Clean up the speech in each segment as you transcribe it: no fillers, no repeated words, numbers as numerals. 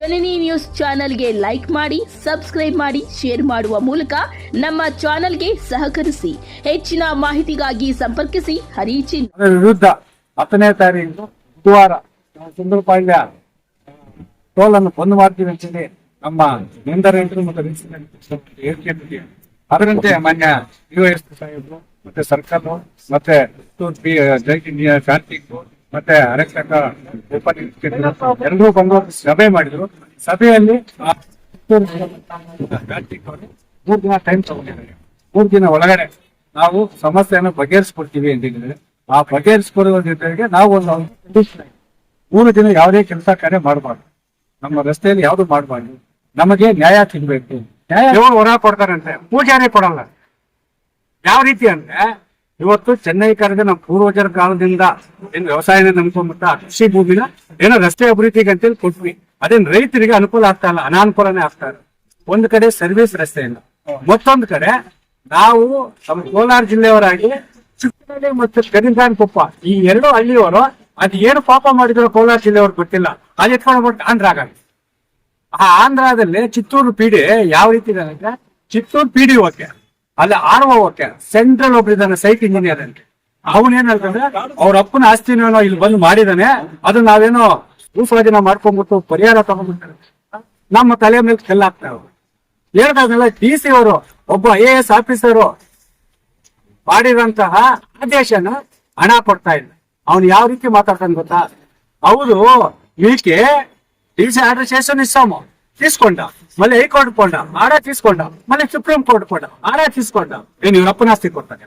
ಜನನಿ news ಚಾನೆಲ್ಗೆ like ಮಾಡಿ, subscribe ಮಾಡಿ, ಶೇರ್ ಮಾಡುವ ಮೂಲಕ ನಮ್ಮ ಚಾನೆಲ್ಗೆ ಸಹಕರಿಸಿ. ಹೆಚ್ಚಿನ ಮಾಹಿತಿಗಾಗಿ ಸಂಪರ್ಕಿಸಿ ಹರಿಚಿನ್. ವಿರುದ್ಧ 10ನೇ ತಾರೀಕು ಬುಧವಾರ ಸುಂದರಪಾಳ್ಯ ಟೋಲ್ ಅನ್ನು ಬಂದ್ ಮಾಡ್ತೀವಿ ಅಂತೇಳಿ ನಮ್ಮ ನಿಂದರೈತರು ಮತ್ತು ಹೇಳಿಕೆ ಅದರಂತೆ ಮಾನ್ಯ ಯುಎಸ್ ಸಾಹೇಬರು ಮತ್ತೆ ಸರ್ಕಾರ ಮತ್ತೆ ಜೈಟ್ ಇಂಡಿಯಾ ಕಾರ್ತಿಕ್ ಮತ್ತೆ ಅರಕ್ಷಕ ಎಲ್ಲರೂ ಬಂದು ಸಭೆ ಮಾಡಿದ್ರು. ಸಭೆಯಲ್ಲಿ ಕಾರ್ತಿಕ್ ಅವರು 3 ದಿನ ಟೈಮ್ ತಗೊಂಡಿದ್ದಾರೆ. 3 ದಿನ ಒಳಗಡೆ ನಾವು ಸಮಸ್ಯೆಯನ್ನು ಬಗೆಹರಿಸ್ಕೊಡ್ತೀವಿ ಅಂತಿದ್ದಾರೆ. ಆ ಬಗೆಹರಿಸ್ಕೊಡುವ ಜೊತೆಗೆ ನಾವು ಒಂದು 3 ದಿನ ಯಾವುದೇ ಕೆಲಸ ಕಾರ್ಯ ಮಾಡಬಾರ್ದು, ನಮ್ಮ ರಸ್ತೆಯಲ್ಲಿ ಯಾವ್ದು ಮಾಡಬಾರ್ದು, ನಮಗೆ ನ್ಯಾಯ ಸಿಗ್ಬೇಕು. ನ್ಯಾಯ ಹೊರ ಕೊಡ್ತಾರಂತೆ, ಪೂಜಾರಿ ಕೊಡಲ್ಲ. ಯಾವ ರೀತಿ ಅಂದ್ರೆ ಇವತ್ತು ಚೆನ್ನೈ ಕರೆದ ನಮ್ಮ ಪೂರ್ವಜರ ಕಾಲದಿಂದ ಏನ್ ವ್ಯವಸಾಯನ ನಂಬ್ಕೊಂಡ್ಬಿಟ್ಟ ಕೃಷಿ ಭೂಮಿನ ಏನೋ ರಸ್ತೆ ಅಭಿವೃದ್ಧಿಗೆ ಅಂತೇಳಿ ಕೊಟ್ವಿ. ಅದೇನ್ ರೈತರಿಗೆ ಅನುಕೂಲ ಆಗ್ತಾ ಇಲ್ಲ, ಅನಾನುಕೂಲನೇ ಆಗ್ತಾ ಇದೆ. ಒಂದು ಕಡೆ ಸರ್ವಿಸ್ ರಸ್ತೆ ಇಲ್ಲ, ಮತ್ತೊಂದು ಕಡೆ ನಾವು ನಮ್ಮ ಕೋಲಾರ ಜಿಲ್ಲೆಯವರಾಗಿ ಚಿಕ್ಕನಹಳ್ಳಿ ಮತ್ತು ಕರಿಂಗಾನಕೊಪ್ಪ ಈ 2 ಹಳ್ಳಿಯವರು ಅದು ಏನು ಪಾಪ ಮಾಡಿದ್ರು ಕೋಲಾರ ಜಿಲ್ಲೆಯವ್ರಿಗೆ ಗೊತ್ತಿಲ್ಲ. ಅದು ಎತ್ಕೊಂಡ್ಬಿಟ್ಟು ಆಂಧ್ರ ಆಗುತ್ತೆ. ಆ ಆಂಧ್ರದಲ್ಲಿ ಚಿತ್ತೂರು ಪಿಡಿ ಯಾವ ರೀತಿ ಇದೆ ಅಂದ್ರೆ ಚಿತ್ತೂರು ಪಿಡಿ ಓಕೆ, ಅಲ್ಲಿ ಆರ್ವ ಓಕೆ, ಸೆಂಟ್ರಲ್ ಒಬ್ಬರಿದ್ದಾನೆ ಸೈಟ್ ಇಂಜಿನಿಯರ್ ಅಂತ. ಅವನೇನಂತಂದ್ರೆ ಅವ್ರ ಅಪ್ಪನ ಆಸ್ತಿನೇನೋ ಇಲ್ಲಿ ಬಂದು ಮಾಡಿದಾನೆ, ಅದು ನಾವೇನೋ ಭೂಸ್ವಾಧೀನ ಮಾಡ್ಕೊಂಡ್ಬಿಟ್ಟು ಪರಿಹಾರ ತಗೊಂಡ್ಬಿಡ್ತಾರೆ, ನಮ್ಮ ತಲೆ ಮೇಲೆ ಕೆಲ್ಲಾಗ್ತಾವೆ. ಹೇಳಿದಾದ್ಮೇಲೆ DC ಅವರು ಒಬ್ಬ IAS ಆಫೀಸರು ಮಾಡಿದಂತಹ ಆದೇಶನ ಹಣ ಕೊಡ್ತಾ ಇಲ್ಲ. ಅವನು ಯಾವ ರೀತಿ ಮಾತಾಡ್ತಾನೆ ಗೊತ್ತಾ? ಅವರು వీళ్ళకి DC ఆర్డర్ చేసిన ఇస్తాము, తీసుకుంటా, మళ్ళీ హైకోర్టు పోండా, ఆడా తీసుకుంటా, మళ్ళీ సుప్రీం కోర్టు పోండా, ఆడా తీసుకుంటా. నేను ಇವ್ರ ಅಪ್ಪನ ಆಸ್ತಿ ಕೊಡ್ತಾನೆ.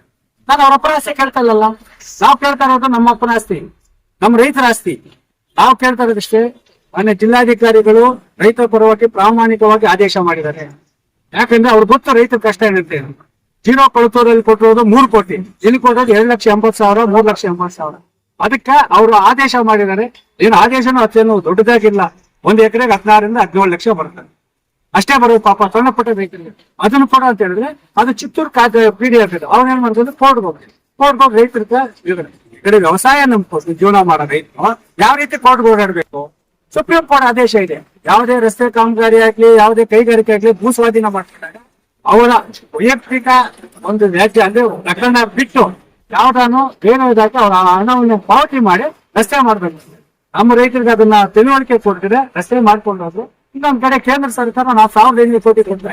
ನಾನು ಅವ್ರ ಅಪ್ಪನ ಆಸ್ತಿ ಕೇಳ್ತಾ ಇಲ್ಲಲ್ಲ. ನಾವು ಕೇಳ್ತಾ ಇರೋದು ನಮ್ಮ ಅಪ್ಪನ ಆಸ್ತಿ, ನಮ್ಮ ರೈತರ ಆಸ್ತಿ. ನಾವು ಕೇಳ್ತಾ ಇರೋದಷ್ಟೇ. ಮೊನ್ನೆ ಜಿಲ್ಲಾಧಿಕಾರಿಗಳು ರೈತರ ಪರವಾಗಿ ಪ್ರಾಮಾಣಿಕವಾಗಿ ಆದೇಶ ಮಾಡಿದ್ದಾರೆ. ಯಾಕಂದ್ರೆ ಅವ್ರಿಗೆ ಗೊತ್ತು ರೈತರ ಕಷ್ಟ ಏನಿರುತ್ತೆ. ಜೀರೋ ಕೊಳತೂರಲ್ಲಿ ಕೊಟ್ಟಿರೋದು 3 ಕೋಟಿ, ಇಲ್ಲಿ ಕೊಟ್ಟೋದು 2,80,000, 3,80,000. ಅದಕ್ಕೆ ಅವರು ಆದೇಶ ಮಾಡಿದ್ದಾರೆ. ಏನು ಆದೇಶನೂ ಅಷ್ಟೇನು ದೊಡ್ಡದಾಗಿಲ್ಲ. 1 ಎಕರೆಗೆ 16 ರಿಂದ 17 ಲಕ್ಷ ಬರ್ತದೆ, ಅಷ್ಟೇ ಬರೋದು ಪಾಪ ಸಣ್ಣ ಪುಟ್ಟ ರೈತರಿಗೆ. ಅದನ್ನು ಕೊಡ ಅಂತ ಹೇಳಿದ್ರೆ ಅದು ಚಿತ್ತೂರು PDF ಇದೆ. ಅವ್ರು ಏನ್ ಮಾಡ್ತಾರೆ, ಕೋರ್ಟ್ಗೆ ಹೋಗಿ ರೈತರಿಗೆ ಈ ಕಡೆ ವ್ಯವಸಾಯ ನಂಬ್ಕೊಂಡು ಜೀವನ ಮಾಡೋ ರೈತರು ಯಾವ ರೀತಿ ಕೋರ್ಟ್ಗೆ ಓಡಾಡ್ಬೇಕು. ಸುಪ್ರೀಂ ಕೋರ್ಟ್ ಆದೇಶ ಇದೆ, ಯಾವುದೇ ರಸ್ತೆ ಕಾಮಗಾರಿ ಆಗ್ಲಿ, ಯಾವುದೇ ಕೈಗಾರಿಕೆ ಆಗ್ಲಿ ಭೂ ಸ್ವಾಧೀನ ಮಾಡ್ಕೊಂಡಾಗ ಅವರ ವೈಯಕ್ತಿಕ ಒಂದು ವ್ಯಾಜ್ಯ ಅಂದ್ರೆ ಪ್ರಕರಣ ಬಿಟ್ಟು ಯಾವ್ದಾನು ಬೇರೆ ಇದಾಗಿ ಅವ್ರ ಹಣವನ್ನು ಪಾವತಿ ಮಾಡಿ ರಸ್ತೆ ಮಾಡ್ಬೇಕು. ನಮ್ಮ ರೈತರಿಗೆ ಅದನ್ನ ತಿಳುವಳಿಕೆ ಕೊಟ್ಟಿದ್ರೆ ರಸ್ತೆ ಮಾಡ್ಕೊಂಡು ಹೋದ್ರು. ಇನ್ನೊಂದ್ ಕಡೆ ಕೇಂದ್ರ ಸರ್ಕಾರ ನಾವು 1,500 ಕೋಟಿ ಕೊಡ್ತಾ,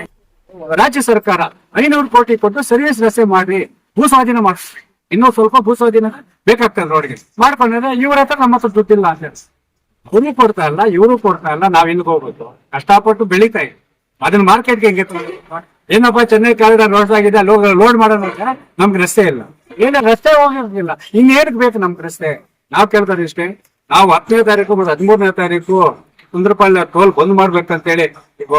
ರಾಜ್ಯ ಸರ್ಕಾರ 500 ಕೋಟಿ ಕೊಟ್ಟು ಸರ್ವಿಸ್ ರಸ್ತೆ ಮಾಡಿ ಭೂ ಸ್ವಾಧೀನ ಮಾಡಿಸ್ರಿ. ಇನ್ನೂ ಸ್ವಲ್ಪ ಭೂ ಸ್ವಾಧೀನ ಬೇಕಾಗ್ತದೆ ರೋಡ್ಗೆ ಮಾಡ್ಕೊಂಡ್ರೆ ಇವ್ರ ಹತ್ರ ನಮ್ಮ ಹತ್ರ ದುಡ್ಡಿಲ್ಲ ಅಂತ ಹೇಳಿ ಅವ್ರು ಕೊಡ್ತಾ ಇಲ್ಲ, ಇವರು ಕೊಡ್ತಾ ಇಲ್ಲ. ನಾವ್ ಇಲ್ಲಿಗೆ ಹೋಗ್ಬೇಕು, ಕಷ್ಟಪಟ್ಟು ಬೆಳೀತಾ ಇದ್ವಿ. ಅದನ್ನ ಮಾರ್ಕೆಟ್ಗೆ ಹೆಂಗೆ ಏನಪ್ಪಾ ಚೆನ್ನೈ ಕಾರಿಡಾರ್ ರೋಡ್ ಆಗಿದೆ, ಲೋಡ್ ಮಾಡೋಣ, ನಮ್ಗೆ ರಸ್ತೆ ಇಲ್ಲ. ಏನ ರಸ್ತೆ ಹೋಗಿರ್ಲಿಲ್ಲ, ಇನ್ನೇನಕ್ ಬೇಕು ನಮ್ಗೆ ರಸ್ತೆ? ನಾವ್ ಕೇಳ್ತಾರೆ ಇಷ್ಟೇ. ನಾವು 10ನೇ ತಾರೀಕು ಮತ್ತು 13ನೇ ತಾರೀಕು ಸುಂದರಪಾಳ್ಯ ಟೋಲ್ ಬಂದ್ ಮಾಡ್ಬೇಕಂತೇಳಿ ಈಗ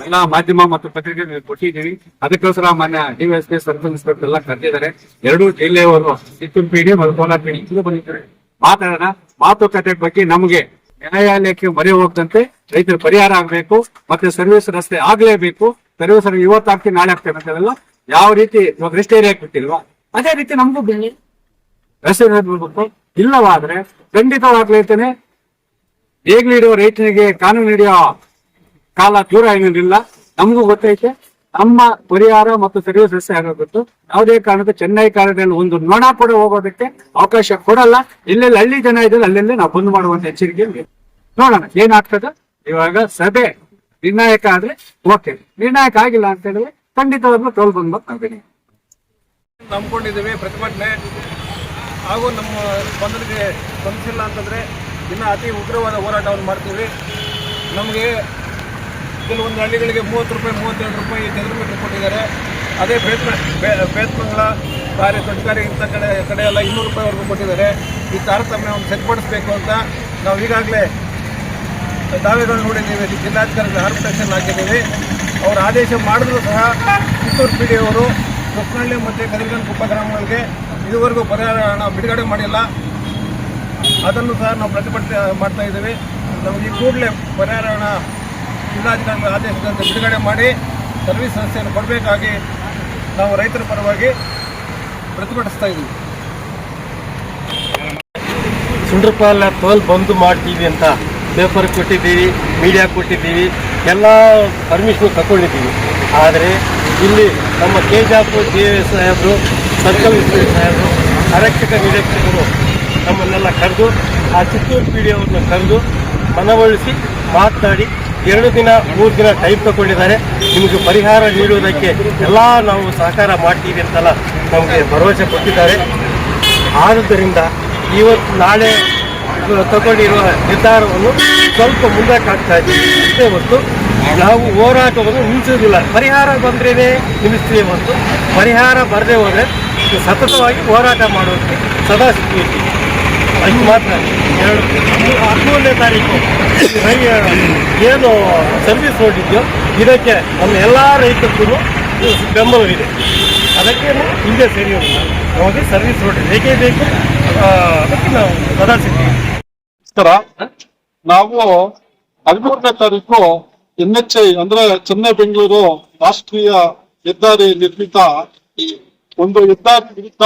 ಎಲ್ಲಾ ಮಾಧ್ಯಮ ಮತ್ತು ಪತ್ರಿಕೆ ಕೊಟ್ಟಿದ್ದೀವಿ. ಅದಕ್ಕೋಸ್ಕರ ಮಾನ್ಯ DSP ಸರ್ಕಲ್ ಇನ್ಸ್ಪೆಕ್ಟರ್ ಎಲ್ಲ ಕರೆದಿದ್ದಾರೆ. 2 ಜಿಲ್ಲೆಯವರು ಚಿತ್ತೂರು PD ಮತ್ತು ಕೋಲಾರ PD ಬಂದಿದ್ದಾರೆ. ಮಾತಾಡೋಣ. ಮಾತುಕತೆ ಬಗ್ಗೆ ನಮಗೆ ನ್ಯಾಯಾಲಯಕ್ಕೆ ಮೊರೆ ಹೋಗದಂತೆ ರೈತರ ಪರಿಹಾರ ಆಗ್ಬೇಕು, ಮತ್ತೆ ಸರ್ವಿಸ್ ರಸ್ತೆ ಆಗ್ಲೇಬೇಕು. ಸರ್ವಿಸ್ ಇವತ್ತು ಆಗ್ತೀವಿ ನಾಳೆ ಆಗ್ತೇವೆ ಅಂತೆಲ್ಲ ಯಾವ ರೀತಿ ಇವಾಗ ರೆಸ್ಟ್ ಏರಿಯಾಕ್ ಬಿಟ್ಟಿಲ್ವಾ, ಅದೇ ರೀತಿ ನಮಗೂ ಬೆಳೆ ರಸ್ತೆ ಬಿಡ್ಬೇಕು. ಇಲ್ಲವಾದ್ರೆ ಖಂಡಿತವಾಗ್ಲೈತೇನೆ ಈಗಲೂ ಇಡುವ ರೈತನಿಗೆ ಕಾನೂನು ಹಿಡಿಯೋ ಕಾಲ ದೂರ ಏನಿಲ್ಲ. ನಮಗೂ ಗೊತ್ತೈತೆ ನಮ್ಮ ಪರಿಹಾರ ಮತ್ತು ಸರ್ವಿಸ್ ರಸ್ತೆ ಆಗೋಗುತ್ತೆ. ಯಾವುದೇ ಕಾರಣಕ್ಕೂ ಚೆನ್ನೈ ಕಾರಿಡಾರ್ ಒಂದು ನೊಣ ಕೂಡ ಹೋಗೋದಕ್ಕೆ ಅವಕಾಶ ಕೊಡಲ್ಲ. ಎಲ್ಲೆಲ್ಲಿ ಹಳ್ಳಿ ಜನ ಇದ್ರೆ ಅಲ್ಲೆಲ್ಲೇ ನಾವು ಬಂದ್ ಮಾಡುವಂತ ಎಚ್ಚರಿಕೆ ನೋಡೋಣ ಏನಾಗ್ತದೆ. ಇವಾಗ ಸಭೆ ನಿರ್ಣಾಯಕ ಆದ್ರೆ ಓಕೆ, ನಿರ್ಣಾಯಕ ಆಗಿಲ್ಲ ಅಂತ ಹೇಳಿದ್ರೆ ಖಂಡಿತವಾಗ್ಲೂ ಟೋಲ್ ಬಂದ್ ಮಾಡ್ತೀವಿ. ನಂಬ್ಕೊಂಡಿದ್ದೀವಿ ಪ್ರತಿಭಟನೆ ಹಾಗೂ ನಮ್ಮ ಸ್ಪಂದನೆಗೆ ಸ್ಪಂದಿಸಿಲ್ಲ ಅಂತಂದರೆ ಇನ್ನು ಅತಿ ಉಗ್ರವಾದ ಹೋರಾಟವನ್ನು ಮಾಡ್ತೀವಿ. ನಮಗೆ ಕೆಲವೊಂದು ಹಳ್ಳಿಗಳಿಗೆ 30 ರೂಪಾಯಿ 32 ರೂಪಾಯಿ ಚದರ ಮೀಟರ್ ಕೊಟ್ಟಿದ್ದಾರೆ. ಅದೇ ಬೇತ್ಮಂಗಲ ಕಾರ್ಯ ತರಕಾರಿ ಇಂಥ ಕಡೆ ಎಲ್ಲ 200 ರೂಪಾಯಿವರೆಗೂ ಕೊಟ್ಟಿದ್ದಾರೆ. ಈ ತಾರತಮ್ಯವನ್ನು ಸರಿಪಡಿಸಬೇಕು ಅಂತ ನಾವು ಈಗಾಗಲೇ ದಾವೆಗಳು ನೋಡಿದ್ದೀವಿ. ಜಿಲ್ಲಾಧಿಕಾರಿಗಳ ಆರ್ಬಿಟ್ರೇಷನ್ ಹಾಕಿದ್ದೀವಿ. ಅವರು ಆದೇಶ ಮಾಡಿದ್ರು ಸಹ ಚಿತ್ತೂರು PD ಅವರು ಕೊಪ್ಪನಹಳ್ಳಿ ಮತ್ತು ಕರಿಗನಕೊಪ್ಪ ಗ್ರಾಮಗಳಿಗೆ ಇದುವರೆಗೂ ಪರಿಹಾರ ಹಣ ಬಿಡುಗಡೆ ಮಾಡಿಲ್ಲ. ಅದನ್ನು ಸಹ ನಾವು ಪ್ರತಿಭಟನೆ ಮಾಡ್ತಾ ಇದ್ದೀವಿ. ನಮಗೆ ಈ ಕೂಡಲೇ ಪರಿಹಾರ ಹಣ ಜಿಲ್ಲಾಧಿಕಾರಿಗಳ ಆದೇಶದಂತೆ ಬಿಡುಗಡೆ ಮಾಡಿ ಸರ್ವಿಸ್ ವ್ಯವಸ್ಥೆಯನ್ನು ಕೊಡಬೇಕಾಗಿ ನಾವು ರೈತರ ಪರವಾಗಿ ಪ್ರತಿಭಟಿಸ್ತಾ ಇದ್ದೀವಿ. ಸುಂಡ್ರಪಾಲ ಟೋಲ್ ಬಂದ್ ಮಾಡ್ತೀವಿ ಅಂತ ಪೇಪರ್ ಕೊಟ್ಟಿದ್ದೀವಿ, ಮೀಡಿಯಾ ಕೊಟ್ಟಿದ್ದೀವಿ, ಎಲ್ಲ ಪರ್ಮಿಷನ್ ತಗೊಂಡಿದ್ದೀವಿ. ಆದರೆ ಇಲ್ಲಿ ನಮ್ಮ ಕೆಜಾಪುರ DA ಸಾಹೇಬರು, ಸರ್ಕಲ್ ಇನ್ಸ್ಪೆಕ್ಟರ್ ಸಾಹೇಬರು, ಆರಕ್ಷಕ ನಿರೀಕ್ಷಕರು ನಮ್ಮನ್ನೆಲ್ಲ ಕರೆದು ಆ ಚಿತ್ತೂರು PD ಅವ್ರನ್ನ ಕರೆದು ಮನವೊಲಿಸಿ ಮಾತನಾಡಿ 2 ದಿನ 3 ದಿನ ಟೈಮ್ ತಗೊಂಡಿದ್ದಾರೆ. ನಿಮಗೆ ಪರಿಹಾರ ನೀಡುವುದಕ್ಕೆ ಎಲ್ಲ ನಾವು ಸಹಕಾರ ಮಾಡ್ತೀವಿ ಅಂತೆಲ್ಲ ನಮಗೆ ಭರವಸೆ ಕೊಟ್ಟಿದ್ದಾರೆ. ಆದ್ದರಿಂದ ಇವತ್ತು ನಾಳೆ ತಗೊಂಡಿರುವ ನಿರ್ಧಾರವನ್ನು ಸ್ವಲ್ಪ ಮುಂದಕ್ಕೆ ಹಾಕ್ತಾ ಇದ್ದೀವಿ ಅಷ್ಟೇ ಹೊರತು ನಾವು ಹೋರಾಟವನ್ನು ನಿಲ್ಲಿಸೋದಿಲ್ಲ. ಪರಿಹಾರ ಬಂದ್ರೇ ನಿಲ್ಲಿಸ್ತೀವಿ ಹೊರತು ಪರಿಹಾರ ಬರದೇ ಹೋದರೆ ಸತತವಾಗಿ ಹೋರಾಟ ಮಾಡೋದಕ್ಕೆ ಸದಾ ಸಿಗ್ತೀವಿ. ಅಷ್ಟು ಮಾತ್ರ. 13ನೇ ತಾರೀಕು ಏನು ಸರ್ವಿಸ್ ರೋಡ್ ಇದೆಯೋ ಇದಕ್ಕೆ ನಮ್ಮ ಎಲ್ಲ ರೈತರಿಗೂ ಬೆಂಬಲವಿದೆ. ಅದಕ್ಕೆ ಹಿಂದೆ ಸರಿ ಹೋಗಿ ಸರ್ವಿಸ್ ರೋಡ್ ಬೇಕೇ ಬೇಕು. ಅದಕ್ಕೆ ನಾವು ಸದಾ ಸಿಗ್ತೀವಿ. ನಾವು 13ನೇ ತಾರೀಕು NHI ಅಂದ್ರೆ ಚೆನ್ನೈ ಬೆಂಗಳೂರು ರಾಷ್ಟ್ರೀಯ ಹೆದ್ದಾರಿ ನಿರ್ಮಿತ ಒಂದು ಹೆದ್ದಾರಿ ವಿರುದ್ಧ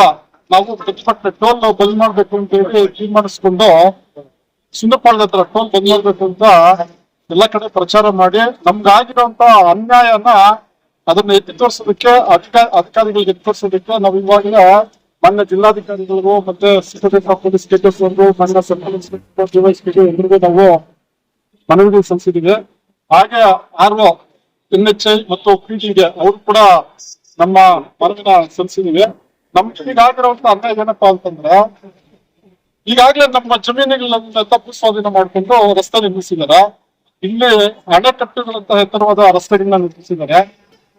ನಾವು ಪ್ರತಿಭಟನೆ ಟೋಲ್ ನಾವು ಬಂದ್ ಮಾಡ್ಬೇಕು ಅಂತ ಹೇಳಿ ತೀರ್ಮಾನಿಸ್ಕೊಂಡು ಸುಂದರಪಾಳ್ಯ ಹತ್ರ ಟೋಲ್ ಬಂದ್ ಮಾಡ್ಬೇಕು ಅಂತ ಎಲ್ಲ ಕಡೆ ಪ್ರಚಾರ ಮಾಡಿ ನಮ್ಗಾಗಿರುವಂತ ಅನ್ಯಾಯನ ಅದನ್ನ ಎತ್ತಿ ತೋರಿಸೋದಕ್ಕೆ ಅಧಿಕಾರಿಗಳಿಗೆ ಎತ್ತಿ ತೋರಿಸೋದಕ್ಕೆ ನಾವು ಇವಾಗಲೇ ಮಾನ್ಯ ಜಿಲ್ಲಾಧಿಕಾರಿಗಳಿಗೂ ಮತ್ತೆ ಪೊಲೀಸ್ ಸ್ಟೇಟಸ್ ಮಾನ್ಯ ಸರ್ಕಲ್ ಇನ್ಸ್ಪೆಕ್ಟರ್ DYSP ಎಲ್ರಿಗೂ ನಾವು ಮನವಿ ಸಲ್ಲಿಸಿದ್ದೀವಿ. ಹಾಗೆ RO NHI ಮತ್ತು PDಗೆ ಅವರು ಕೂಡ ನಮ್ಮ ಮನವಿನ ಸಲ್ಲಿಸಿದ್ದೀವಿ. ನಮ್ಗೆ ಈಗಾಗಿರುವಂತ ಅನ್ಯಾಯ ಏನಪ್ಪಾ ಅಂತಂದ್ರೆ ಈಗಾಗಲೇ ನಮ್ಮ ಜಮೀನುಗಳನ್ನ ತಪ್ಪು ಸ್ವಾಧೀನ ಮಾಡ್ಕೊಂಡು ರಸ್ತೆ ನಿರ್ಮಿಸಿದ್ದಾರೆ. ಇಲ್ಲಿ ಅಣೆಕಟ್ಟುಗಳಂತಹ ಎತ್ತರವಾದ ರಸ್ತೆಗಳನ್ನ ನಿರ್ಮಿಸಿದ್ದಾರೆ.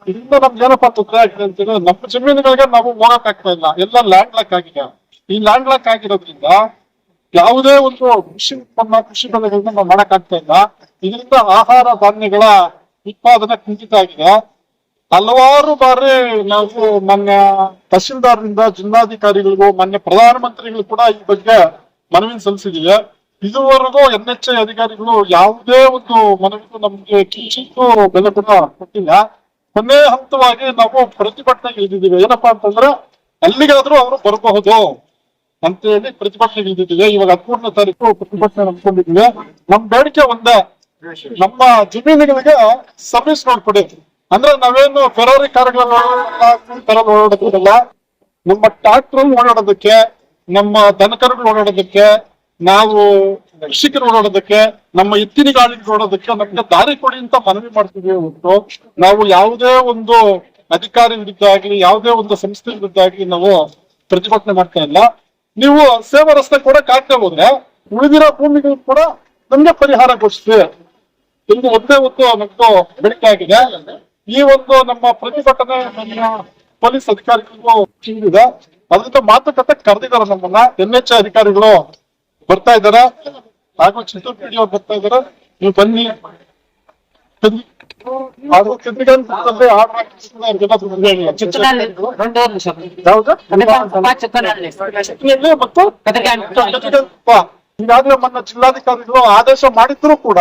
ಇದರಿಂದ ನಮ್ಗೆ ಏನಪ್ಪಾ ತೊಂದರೆ ಆಗಿದೆ ಅಂತೇಳಿ ನಮ್ಮ ಜಮೀನುಗಳಿಗೆ ನಾವು ಹೋಗಕ್ ಆಗ್ತಾ ಇಲ್ಲ. ಎಲ್ಲ ಲ್ಯಾಂಡ್ ಲಾಕ್ ಆಗಿದೆ. ಈ ಲ್ಯಾಂಡ್ ಲಾಕ್ ಆಗಿರೋದ್ರಿಂದ ಯಾವುದೇ ಒಂದು ಕೃಷಿ ಬೆಳೆಗಳನ್ನ ನಾವು ಮಾಡಕ್ ಆಗ್ತಾ ಇಲ್ಲ. ಇದರಿಂದ ಆಹಾರ ಧಾನ್ಯಗಳ ಉತ್ಪಾದನೆ ಕುಂಠಿತ ಆಗಿದೆ. ಹಲವಾರು ಬಾರಿ ನಾವು ಮಾನ್ಯ ತಹಶೀಲ್ದಾರ್ರಿಂದ ಜಿಲ್ಲಾಧಿಕಾರಿಗಳಿಗೂ ಮಾನ್ಯ ಪ್ರಧಾನಮಂತ್ರಿಗಳು ಕೂಡ ಈ ಬಗ್ಗೆ ಮನವಿ ಸಲ್ಲಿಸಿದೀವಿ. ಇದುವರೆಗೂ NHI ಅಧಿಕಾರಿಗಳು ಯಾವುದೇ ಒಂದು ಮನವಿಗೂ ನಮ್ಗೆ ಕಿಂಚಿತ್ತೂ ಬೆಲೆ ಕೂಡ ಕೊಟ್ಟಿಲ್ಲ. ಕೊನೆ ಹಂತವಾಗಿ ನಾವು ಪ್ರತಿಭಟನೆಗೆ ಇಳಿದಿದ್ದೀವಿ. ಏನಪ್ಪಾ ಅಂತಂದ್ರೆ ಅಲ್ಲಿಗಾದ್ರೂ ಅವರು ಬರಬಹುದು ಅಂತ ಹೇಳಿ ಪ್ರತಿಭಟನೆಗೆ ಇಳಿದಿದ್ದೀವಿ. ಇವಾಗ 13ನೇ ತಾರೀಕು ಪ್ರತಿಭಟನೆ ನಂಬ್ಕೊಂಡಿದ್ದೀವಿ. ನಮ್ ಬೇಡಿಕೆ ಒಂದೇ, ನಮ್ಮ ಜಮೀನುಗಳಿಗೆ ಸರ್ವಿಸ್ ರೋಡ್ ಕೊಡಿ. ಅಂದ್ರೆ ನಾವೇನು ಫೆರಾರಿ ಕಾರ್ಗಳಲ್ಲಿ ಓಡಾಡೋದಿಲ್ಲ. ನಮ್ಮ ಟ್ರಾಕ್ಟರ್ ಓಡಾಡೋದಕ್ಕೆ, ನಮ್ಮ ದನಕರುಗಳು ಓಡಾಡೋದಕ್ಕೆ, ನಾವು ಕೃಷಿಕರು ಓಡಾಡೋದಕ್ಕೆ, ನಮ್ಮ ಎತ್ತಿನ ಗಾಡಿಗಳು ಓಡೋದಕ್ಕೆ ನಮ್ಗೆ ದಾರಿ ಕೊಡಿ ಅಂತ ಮನವಿ ಮಾಡ್ತೀವಿ ಹೊರತು ನಾವು ಯಾವುದೇ ಒಂದು ಅಧಿಕಾರಿ ವಿರುದ್ಧ ಆಗ್ಲಿ ಯಾವುದೇ ಒಂದು ಸಂಸ್ಥೆ ವಿರುದ್ಧ ಆಗ್ಲಿ ನಾವು ಪ್ರತಿಭಟನೆ ಮಾಡ್ತಾ ಇಲ್ಲ. ನೀವು ಸೇವಾ ರಸ್ತೆ ಕೊಡಕ್ ಆಗ್ತಾ ಹೋದ್ರೆ ಉಳಿದಿರೋ ಭೂಮಿಗಳು ಕೂಡ ನಮ್ಗೆ ಪರಿಹಾರ ಘೋಷಿಸಿ ಎಂದು ಒಂದೇ ಒಂದು ನಮ್ದು ಬೇಡಿಕೆ ಆಗಿದೆ. ಈ ಒಂದು ನಮ್ಮ ಪ್ರತಿಭಟನೆ ನಮ್ಮ ಪೊಲೀಸ್ ಅಧಿಕಾರಿಗಳಿಗೂ ತಿಳಿದಿದೆ. ಅದರಿಂದ ಮಾತುಕತೆ ಕರೆದಿದ್ದಾರೆ. ನಮ್ಮನ್ನ NHI ಅಧಿಕಾರಿಗಳು ಬರ್ತಾ ಇದ್ದಾರೆ, ಹಾಗೂ ಚಿತ್ತೂರು PD ಅವ್ರು ಬರ್ತಾ ಇದ್ದಾರೆ. ನೀವು ಬನ್ನಿ. ಈಗಾಗಲೇ ಮೊನ್ನೆ ಜಿಲ್ಲಾಧಿಕಾರಿಗಳು ಆದೇಶ ಮಾಡಿದ್ರು ಕೂಡ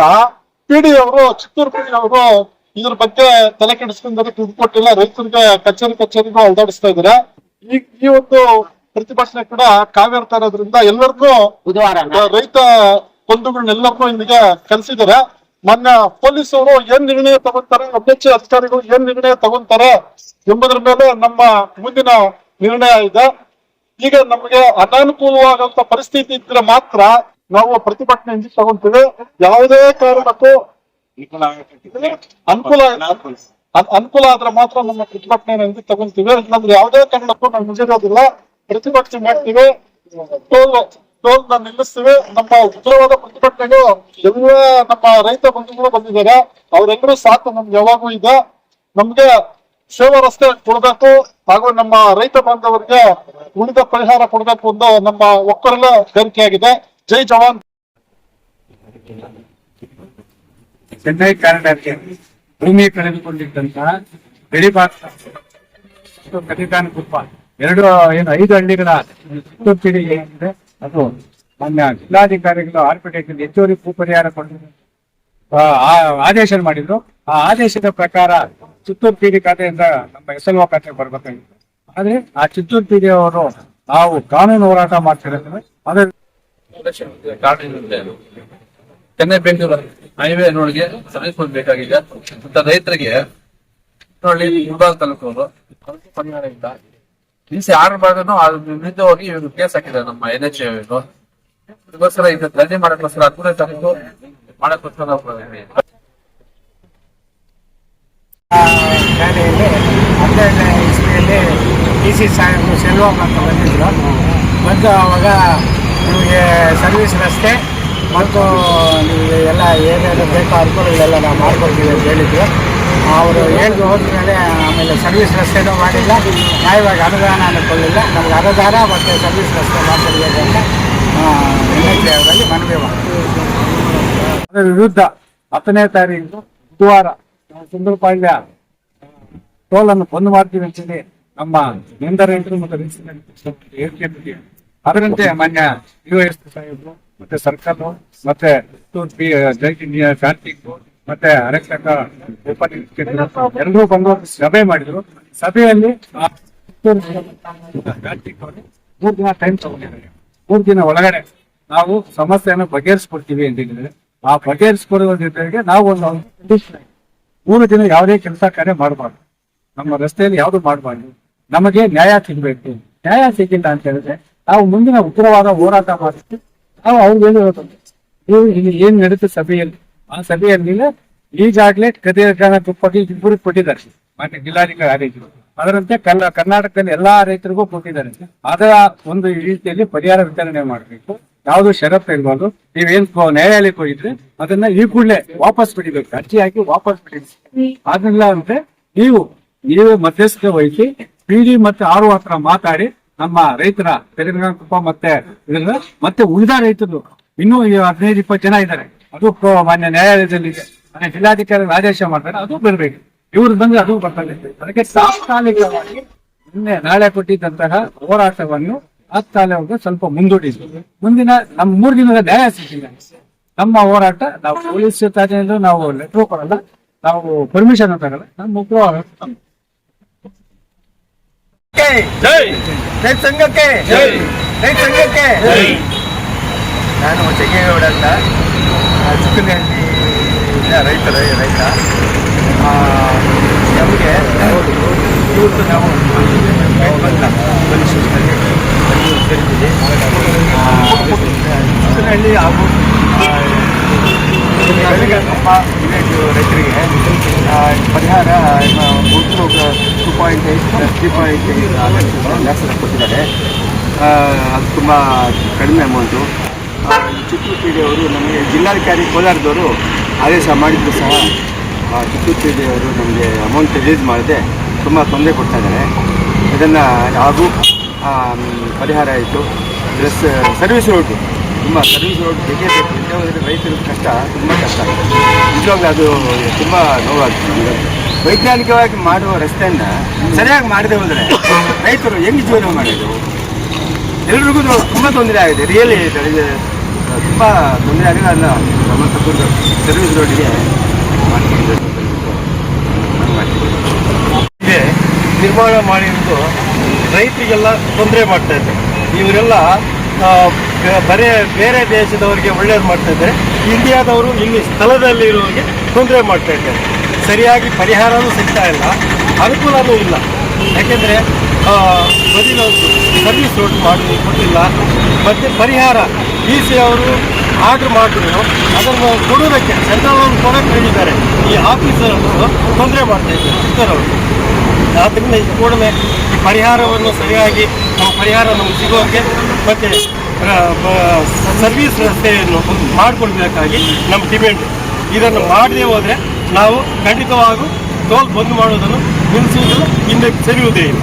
PD ಅವರು, ಚಿತ್ತೂರು PD ಅವರು ಇದ್ರ ಬಗ್ಗೆ ತಲೆ ಕೆಡಿಸ್ಕೊಂಡ್ರೆ ದುಡ್ಡು ಕೊಟ್ಟಿಲ್ಲ. ರೈತರಿಗೆ ಕಚೇರಿಗೂ ಅಲ್ದಾಡಿಸ್ತಾ ಇದಾರೆ. ಈ ಒಂದು ಪ್ರತಿಭಟನೆ ಕೂಡ ಕಾವೇರ್ತಾ ಇರೋದ್ರಿಂದ ಎಲ್ಲರಿಗೂ ರೈತ ಬಂಧುಗಳನ್ನೆಲ್ಲರಿಗೂ ಇಲ್ಲಿಗೆ ಕರೆಸಿದ್ದಾರೆ. ಮೊನ್ನೆ ಪೊಲೀಸ್ ಅವರು ಏನ್ ನಿರ್ಣಯ ತಗೊಂತಾರೆ, NHI ಅಧಿಕಾರಿಗಳು ಏನ್ ನಿರ್ಣಯ ತಗೊಂತಾರೆ ಎಂಬುದ್ರ ಮೇಲೆ ನಮ್ಮ ಮುಂದಿನ ನಿರ್ಣಯ ಇದೆ. ಈಗ ನಮಗೆ ಅನಾನುಕೂಲವಾದಂತ ಪರಿಸ್ಥಿತಿ ಇದ್ರೆ ಮಾತ್ರ ನಾವು ಪ್ರತಿಭಟನೆ ಹಿಂದೆ ತಗೊಂತೀವಿ. ಯಾವುದೇ ಕಾರಣಕ್ಕೂ ಅನುಕೂಲ ಆದ್ರೆ ಮಾತ್ರ ನಮ್ಮ ಪ್ರತಿಭಟನೆ ಹಿಂದೆ ತಗೊಂತೀವಿ. ನಮ್ಗೆ ಯಾವುದೇ ಕಾರಣಕ್ಕೂ ನಾವು ಮುಗಿರೋದಿಲ್ಲ. ಪ್ರತಿಭಟನೆ ಮಾಡ್ತೀವಿ, ಟೋಲ್ನ ನಿಲ್ಲಿಸ್ತೀವಿ. ನಮ್ಮ ಉಗ್ರವಾದ ಪ್ರತಿಭಟನೆಗೂ ಎಲ್ಲ ನಮ್ಮ ರೈತ ಬಂಧುಗಳು ಬಂದಿದ್ದಾರೆ. ಅವರೆಲ್ಲರೂ ಸಾಕು ನಮ್ಗೆ ಯಾವಾಗೂ ಇದೆ. ನಮ್ಗೆ ಸೇವಾ ರಸ್ತೆ ಕೊಡ್ಬೇಕು, ಹಾಗೂ ನಮ್ಮ ರೈತ ಬಾಂಧವರಿಗೆ ಉಳಿದ ಪರಿಹಾರ ಕೊಡ್ಬೇಕು ಎಂದು ನಮ್ಮ ಒಕ್ಕರೆಲ್ಲ ಬೇಡಿಕೆ ಆಗಿದೆ. ಜೈ ಜವಾನ್. ಚೆನ್ನೈ ಕಾರಿಡಾರ್ಗೆ ಭೂಮಿ ಕಳೆದುಕೊಂಡಿದ್ದಂತಹ ಗಡಿಭಾಗ ಕಲಿತಾನ ಕುಪ್ಪ 5 ಹಳ್ಳಿಗಳ ಚಿತ್ತೂರು PD ಏನಿದೆ ಅದು ಮಾನ್ಯ ಜಿಲ್ಲಾಧಿಕಾರಿಗಳು ಆರ್ಪಿಟೇಷನ್ ಹೆಚ್ಚುವರಿ ಭೂ ಪರಿಹಾರ ಕೊಟ್ಟಿದ್ರು, ಆದೇಶ ಮಾಡಿದ್ರು. ಆ ಆದೇಶದ ಪ್ರಕಾರ ಚಿತ್ತೂರು PD ಖಾತೆಯಿಂದ ನಮ್ಮ SLO ಖಾತೆಗೆ ಬರ್ಬೇಕಾಗಿತ್ತು. ಆದ್ರೆ ಆ ಚಿತ್ತೂರು PD ಅವರು ನಾವು ಕಾನೂನು ಹೋರಾಟ ಮಾಡ್ತಿರೋದ್ರೆ ಅದೇ ಚೆನ್ನೈ ಬೆಂಗಳೂರು ಹೈವೇ ರೋಡ್ಗೆ ಸರ್ವಿಸ್ ಬೇಕಾಗಿದೆ. ಮತ್ತೆ ರೈತರಿಗೆ ನೋಡಿ ಮುಳಬಾಗಿಲು ತಾಲೂಕು ಪರಿಹಾರ ಇಲ್ಲ. DC ಆರ್ಡರ್ ಮಾಡಿದ್ರು ಅದ್ರ ವಿರುದ್ಧ ಹೋಗಿ ಇವರು ಕೇಸ್ ಹಾಕಿದ್ದಾರೆ ನಮ್ಮ NH ಇದಕ್ಕೋಸ್ಕರ ಇದು ರಜೆ ಮಾಡಕ್ಕೋಸ್ಕರ 13ನೇ ತಾರೀಕು ಮಾಡಕ್ಕೋಸ್ಕರ ಶಾಲೆಯಲ್ಲಿ 12ನೇ ಇಸ್ವಿಯಲ್ಲಿ DC ಸಾಹೇಬರು ಸೆಲ್ವಂ ಅಂತ ಬಂದಿದ್ರು. ಬಂದು ಅವಾಗ ನಿಮಗೆ ಸರ್ವಿಸ್ ರಸ್ತೆ ಮತ್ತು ನಿಮಗೆ ಎಲ್ಲ ಏನೇನು ಬೇಕೋ ಅನುಕೂಲಗಳೆಲ್ಲ ನಾವು ಮಾಡ್ಕೊಡ್ತೀವಿ ಅಂತ ಹೇಳಿದ್ರು. ಅವರು ಹೇಳಿದ್ರು ಹೋದ್ಮೇಲೆ ಆಮೇಲೆ ಸರ್ವಿಸ್ ರಸ್ತೆನೂ ಮಾಡಿಲ್ಲ, ನ್ಯಾಯವಾಗಿ ಅನುದಾನ ಅನ್ಕೊಳ್ಳಿಲ್ಲ. ನಮ್ಗೆ ಅನುದಾನ ಮತ್ತು ಸರ್ವಿಸ್ ರಸ್ತೆ ಮಾಡ್ಕೊಡ್ಬೇಕು ಅಂತ NH ಅವರಲ್ಲಿ ಮನವಿ ಮಾಡ್ತೀವಿ. ಅದರ ವಿರುದ್ಧ 10ನೇ ತಾರೀಕು ಬುಧವಾರ ಸುಂದರಪಾಳ್ಯ ಟೋಲ್ ಅನ್ನು ಬಂದ್ ಮಾಡ್ತೀವಿ ಅಂತೇಳಿ ನಮ್ಮ ನಿಂದರೈತರು ಮತ್ತು ಹೇಳಿಕೆ. ಅದರಂತೆ ಮಾನ್ಯ USP ಸಾಹೇಬರು ಮತ್ತೆ ಸರ್ಕಾರ ಮತ್ತೆ ಕಾರ್ತಿಕ್ ಮತ್ತೆ ಆರಕ್ಷಕ ಎಲ್ಲರೂ ಬಂದು ಸಭೆ ಮಾಡಿದ್ರು. ಸಭೆಯಲ್ಲಿ 3 ದಿನ ಟೈಮ್ ತಗೊಂಡಿದ್ದಾರೆ. 3 ದಿನ ಒಳಗಡೆ ನಾವು ಸಮಸ್ಯೆಯನ್ನು ಬಗೆಹರಿಸ್ಕೊಡ್ತೀವಿ ಅಂತಿದ್ರೆ ಆ ಬಗೆಹರಿಸ್ಕೊಡುವ ಜೊತೆಗೆ ನಾವು ಒಂದು 3 ದಿನ ಯಾವುದೇ ಕೆಲಸ ಕಾರ್ಯ ಮಾಡಬಾರ್ದು, ನಮ್ಮ ರಸ್ತೆಯಲ್ಲಿ ಯಾವ್ದು ಮಾಡಬಾರ್ದು, ನಮಗೆ ನ್ಯಾಯ ಸಿಗ್ಬೇಕು. ನ್ಯಾಯ ಸಿಕ್ಕಿಲ್ಲ ಅಂತ ಹೇಳಿದ್ರೆ ನಾವು ಮುಂದಿನ ಉಗ್ರವಾದ ಹೋರಾಟ ಮಾಡ್ತೀವಿ. ನಾವು ಅವ್ರಿಗೆ ನೀವು ಇಲ್ಲಿ ಏನ್ ನಡೀತು ಸಭೆಯಲ್ಲಿ, ಆ ಸಭೆಯಲ್ಲಿ ಈಗಾಗಲೇ ಕದಿರಕಾನ ತುಪ್ಪಗೆ 2 ಕೊಟ್ಟಿದ್ದಾರೆ ಮಾನ್ಯ ಜಿಲ್ಲಾಧಿಕಾರಿ ಆದೇಶಗಳು. ಅದರಂತೆ ಕರ್ನಾಟಕದಲ್ಲಿ ಎಲ್ಲಾ ರೈತರಿಗೂ ಕೊಟ್ಟಿದ್ದಾರೆ. ಅದರ ಒಂದು ರೀತಿಯಲ್ಲಿ ಪರಿಹಾರ ವಿತರಣೆ ಮಾಡಬೇಕು. ಯಾವ್ದು ಷರತ್ತು ಇರ್ಬಾರ್ದು. ನೀವೇನ್ ನ್ಯಾಯಾಲಯಕ್ಕೆ ಹೋಗಿದ್ರೆ ಅದನ್ನ ಈ ಕೂಡಲೇ ವಾಪಸ್ ಬಿಡಿಬೇಕು, ಅರ್ಜಿ ಹಾಕಿ ವಾಪಸ್ ಬಿಡಿ. ಅದಲ್ಲ ಅಂದ್ರೆ ನೀವೇ ಮಧ್ಯಸ್ಥಿಕೆ ವಹಿಸಿ PD ಮತ್ತೆ RO ಹತ್ರ ಮಾತಾಡಿ ನಮ್ಮ ರೈತರ ತೆಲಂಗಾಣ ಮತ್ತೆ ಉಳಿದ ರೈತರು ಇನ್ನೂ 15-20 ಜನ ಇದ್ದಾರೆ. ಅದು ಮಾನ್ಯ ನ್ಯಾಯಾಲಯದಲ್ಲಿ ಜಿಲ್ಲಾಧಿಕಾರಿ ಆದೇಶ ಮಾಡ್ತಾರೆ, ಅದು ಬರ್ಬೇಕು. ಇವ್ರು ಬಂದ್ರೆ ಅದು ಬರ್ತದೆ. ಅದಕ್ಕೆ ತಾತ್ಕಾಲಿಕವಾಗಿ ನಾಳೆ ಕೊಟ್ಟಿದ್ದಂತಹ ಹೋರಾಟವನ್ನು ತಾತ್ಕಾಲಿಕವಾಗಿ ಸ್ವಲ್ಪ ಮುಂದೂಡಿದ್ವಿ. ಮುಂದಿನ ನಮ್ಮ 3 ದಿನದ ನ್ಯಾಯ ಸಿಕ್ಕಿಲ್ಲ. ನಮ್ಮ ಹೋರಾಟ ನಾವು ಪೊಲೀಸ್ ತಾಜೆಯಲ್ಲೂ ನಾವು ಲೆಟರ್ ಕೊಡಲ್ಲ, ನಾವು ಪರ್ಮಿಷನ್ ತಗೊಲ್ಲ, ನಮ್ಮ ಮುಖ್ಯ ನಾನು ಜಗ್ಗೇಗೌಡ ಅಂತ ಚಿಕ್ಕನಹಳ್ಳಿ ರೈತ ನಮಗೆ ಇವತ್ತು ನಾವು ಚಿಕ್ಕನಹಳ್ಳಿ ಹಾಗೂ ನಮ್ಮ ವಿಲೇಜ್ ರೈತರಿಗೆ ಪರಿಹಾರ 2.8 ಲಕ್ಷ ಕೊಟ್ಟಿದ್ದಾರೆ. ಅದು ತುಂಬ ಕಡಿಮೆ ಅಮೌಂಟು. ಚಿತ್ತೂರು PD ಅವರು ನಮಗೆ ಜಿಲ್ಲಾಧಿಕಾರಿ ಕೋಲಾರದವರು ಆದೇಶ ಮಾಡಿದ್ರು ಸಹ ಚಿತ್ತೂರು PD ಅವರು ನಮಗೆ ಅಮೌಂಟ್ ರಿಲೀಸ್ ಮಾಡದೆ ತುಂಬ ತೊಂದರೆ ಕೊಡ್ತಾ ಇದ್ದಾರೆ. ಇದನ್ನು ಹಾಗೂ ಪರಿಹಾರ ಆಯಿತು. ಪ್ಲಸ್ ಸರ್ವಿಸ್ ರೋಡ್ ತೆಗೆಯಬೇಕು. ಇಲ್ಲದೆ ರೈತರಿಗೆ ಕಷ್ಟ, ತುಂಬ ಕಷ್ಟ. ನಿಜವಾಗ್ಲೂ ಅದು ತುಂಬ ನೋವಾಗ್ತದೆ. ವೈಜ್ಞಾನಿಕವಾಗಿ ಮಾಡುವ ರಸ್ತೆಯನ್ನು ಸರಿಯಾಗಿ ಮಾಡದೆ ಹೋದರೆ ರೈತರು ಹೆಂಗೆ ಜೀವನ ಮಾಡೋದು? ಎಲ್ರಿಗೂ ತುಂಬ ತೊಂದರೆ ಆಗಿದೆ. ರಿಯಲಿ ತುಂಬ ತೊಂದರೆ ಆಗಿದೆ. ಅದನ್ನ ಸಂಬಂಧಪಟ್ಟ ಸರ್ವಿಸ್ ರೋಡ್ಗೆ ಮಾಡ್ಕೊಳ್ಬೇಕು ಇದೆ ನಿರ್ಮಾಣ ಮಾಡಿರೋದು ರೈತರಿಗೆಲ್ಲ ತೊಂದರೆ ಮಾಡ್ತಾ ಇದ್ದಾರೆ. ಇವರೆಲ್ಲ ಬೇರೆ ದೇಶದವರಿಗೆ ಒಳ್ಳೇದು ಮಾಡ್ತಾ ಇದ್ದಾರೆ. ಇಂಡಿಯಾದವರು ಇಲ್ಲಿ ಸ್ಥಳದಲ್ಲಿರೋರಿಗೆ ತೊಂದರೆ ಮಾಡ್ತಾ ಇದ್ದಾರೆ. ಸರಿಯಾಗಿ ಪರಿಹಾರವೂ ಸಿಗ್ತಾ ಇಲ್ಲ, ಅನುಕೂಲವೂ ಇಲ್ಲ. ಯಾಕೆಂದರೆ ಬದಿನ ಸರ್ವಿಸ್ ರೋಡ್ ಕೊಟ್ಟಿಲ್ಲ. ಮತ್ತು ಪರಿಹಾರ DC ಅವರು ಆರ್ಡ್ರ್ ಮಾಡಿದ್ರು ಅದನ್ನು ಕೊಡೋದಕ್ಕೆ ಸೆಂಟ್ರಲ್ ಅವರು ಕೊಡೋಕ್ಕೆ ಹೇಳಿದ್ದಾರೆ. ಈ ಆಫೀಸರವರು ತೊಂದರೆ ಮಾಡ್ತಾ ಇದ್ದಾರೆ ಚಿಕ್ಕರವರು. ಆದ್ದರಿಂದ ಈ ಕೂಡಲೇ ಈ ಪರಿಹಾರವನ್ನು ಸರಿಯಾಗಿ ಪರಿಹಾರ ನಮಗೆ ಸಿಗೋಕ್ಕೆ ಮತ್ತು ಸರ್ವಿಸ್ ರಸ್ತೆಯನ್ನು ಮಾಡಿಕೊಡ್ಬೇಕಾಗಿ ನಮ್ಮ ಡಿಮ್ಯಾಂಡ್. ಇದನ್ನು ಮಾಡದೆ ಹೋದರೆ ನಾವು ಖಂಡಿತವಾಗೂ ಟೋಲ್ ಬಂದ್ ಮಾಡೋದನ್ನು ನಿಲ್ಲಿಸುವುದನ್ನು ಹಿಂದೆ ಸರಿಯುವುದೇ ಇಲ್ಲ.